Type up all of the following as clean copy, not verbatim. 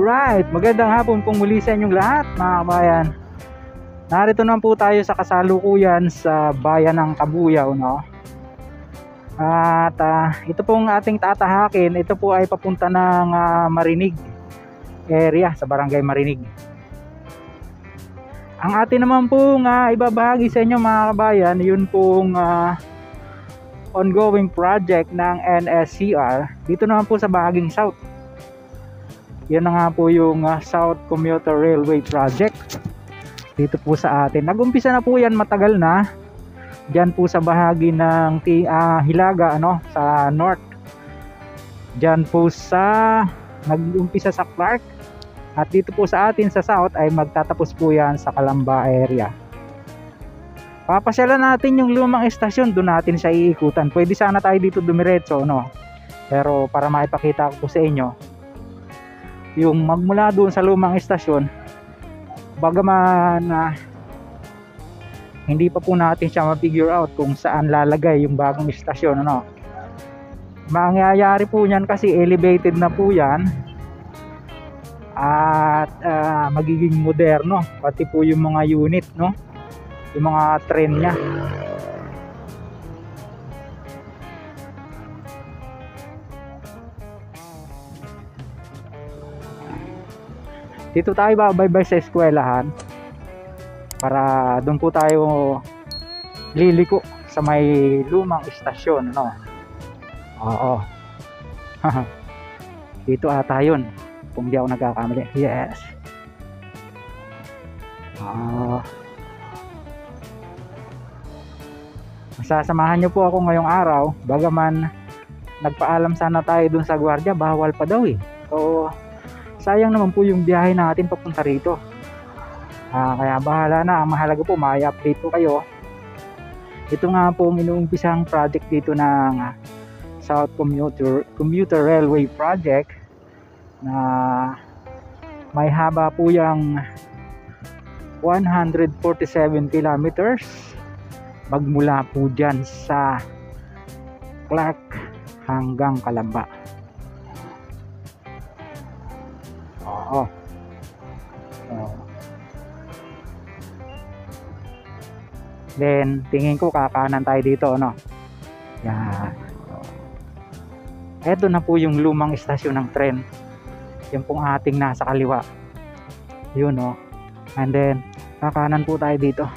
Alright, magandang hapon pong muli sa inyong lahat mga kabayan. Narito naman po tayo sa kasalukuyan sa bayan ng Kabuyaw, no? At ito pong ating tatahakin, ito po ay papunta ng Marinig area, sa barangay Marinig. Ang atin naman pong ibabahagi sa inyo mga kabayan, yun pong ongoing project ng NSCR dito naman po sa bahaging South. Yan na nga po yung South Commuter Railway Project dito po sa atin. Nag-umpisa na po yan matagal na dyan po sa bahagi ng Hilaga, ano, sa North. Dyan po sa nag-umpisa sa Clark, at dito po sa atin sa South ay magtatapos po yan sa Calamba area. Papasyalan natin yung lumang estasyon, doon natin siya iikutan. Pwede sana tayo dito dumiretso, no? Pero para maipakita ko po sa inyo yung magmula doon sa lumang estasyon, bagaman hindi pa po natin siya ma-figure out kung saan lalagay yung bagong estasyon, ano. Mangyayari po niyan kasi elevated na po yan at magiging moderno pati po yung mga unit, no, yung mga train niya. Dito tayo babaybay sa eskwelahan para doon po tayo liliko sa may lumang estasyon, no? Oo. Dito ata yun, kung di ako nagkakamali. Yes. Masasamahan nyo po ako ngayong araw, bagaman nagpaalam sana tayo dun sa gwardiya, bawal pa daw eh. So sayang naman po yung biyahe natin papunta rito. Kaya bahala na, ang mahalaga po may-update po kayo. Ito nga po ang inuumpisang project dito ng South Commuter Railway Project na may haba po yung 147 kilometers magmula po dyan sa Clark hanggang Calamba. Oo. Then tingin ko kakanan tayo dito, no? Yan. Eto na po yung lumang istasyon ng tren. Yan pong ating nasa kaliwa. Yun, no? And then kakanan po tayo dito.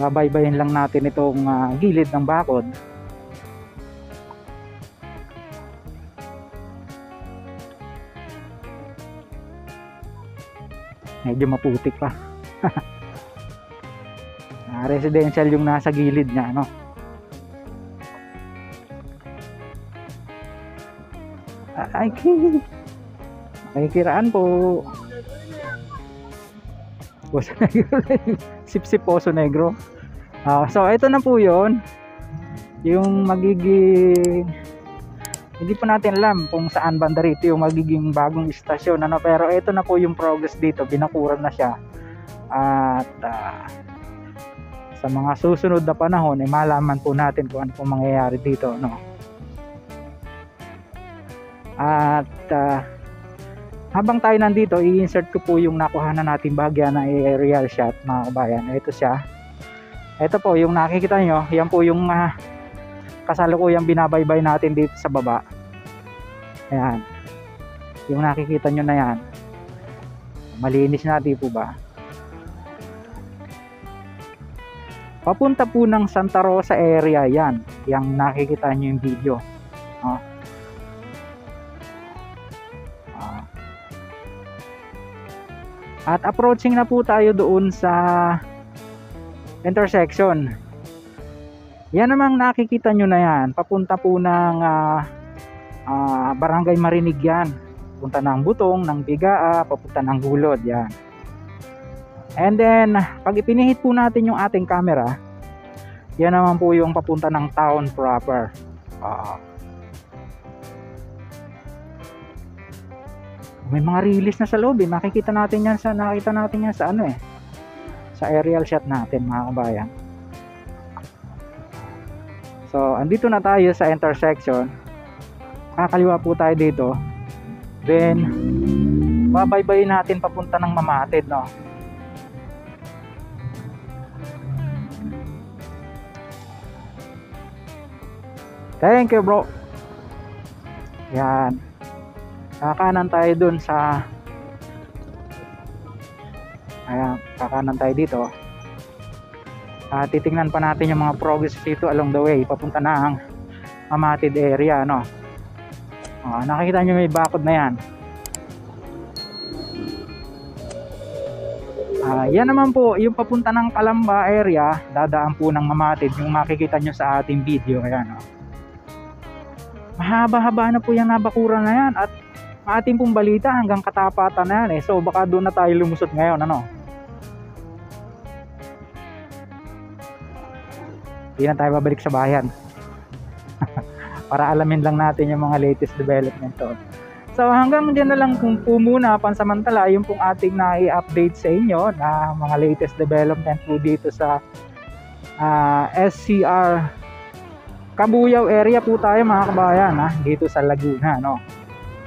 Babaybayin lang natin itong gilid ng bakod. Medyo maputik pa. Residential yung nasa gilid niya, no? Ay, kiraan po. Poso Negro. Sip-sip Poso Negro. So ito na po yun, yung magiging, hindi pa natin alam kung saan banda rito yung magiging bagong istasyon, ano, pero ito na po yung progress dito, binakuran na siya. At sa mga susunod na panahon malaman po natin kung ano po mangyayari dito, no? At habang tayo nandito, i-insert ko po yung nakuhanan natin bahagya na aerial shot mga kabayan. Ito siya. Ito po yung nakikita nyo, yan po yung kasalukuyang binabaybay natin dito sa baba. Ayan, yung nakikita nyo na yan, malinis na, di po ba? Papunta po ng Santa Rosa area yan, yung nakikita nyo yung video. At approaching na po tayo doon sa intersection. Yan namang nakikita nyo na yan, papunta po ng barangay Marinig yan. Papunta ng Butong, ng Bigaa, papunta ng Gulod yan. And then pag ipinihit po natin yung ating camera, yan naman po yung papunta ng town proper. May mga release na sa loob eh. Nakita natin yan sa ano eh, sa aerial shot natin mga kabayan. So andito na tayo sa intersection. Kakaliwa po tayo dito. Then babaybayin natin papunta ng Mamatid, no? Thank you, bro. Yan. Kakanan tayo dun sa... Ayan, kakanan tayo dito. Titingnan pa natin yung mga progress dito along the way papunta ng Mamatid area, no? Nakikita nyo may bakod na yan. Yan naman po yung papunta ng Calamba area, dadaan po ng Mamatid, yung makikita nyo sa ating video. Ayan, no? Mahaba-haba na po yung nabakuran na yan at ating pong balita hanggang Katapatan na yan, eh. So baka doon na tayo lumusot ngayon, ano? Hindi na tayo babalik sa bayan. Para alamin lang natin yung mga latest development to. So hanggang dyan na lang po muna pansamantala yung pong ating na-i-update sa inyo na mga latest development po dito sa SCR Cabuyao area po tayo, mga kabayan, dito sa Laguna, no?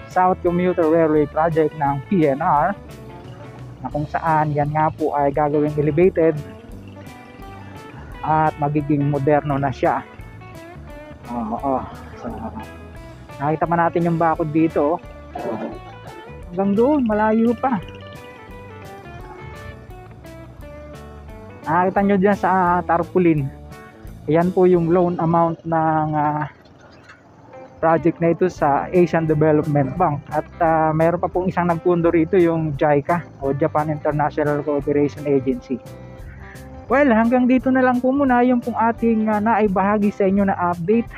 South Commuter Railway Project ng PNR, na kung saan yan nga po ay gagawing elevated at magiging moderno na siya. So, nakita pa natin yung bakod dito, hanggang doon, malayo pa. Nakita nyo dyan sa tarpaulin. Ayan po yung loan amount ng project na ito sa Asian Development Bank. At mayroon pa pong isang nagpundo rito, yung JICA o Japan International Cooperation Agency. Well, hanggang dito na lang po muna yung pong ating naibahagi sa inyo na update.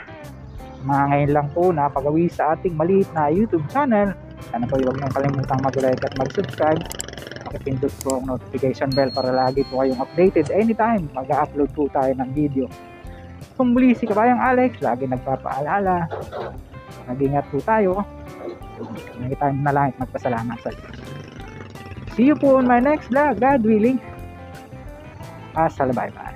Mga ngayon lang po napagawi sa ating maliit na YouTube channel. Sana po huwag niyong kalimutang mag-like at mag-subscribe. Pakipindot po ang notification bell para lagi po kayong updated anytime mag-upload po tayo ng video. Kung muli si Kabayang Alex, lagi nagpapaalala, mag-ingat po tayo. Nakita na lang at magpasalamat sa Diyos. See you po on my next vlog, God willing. Bye-bye.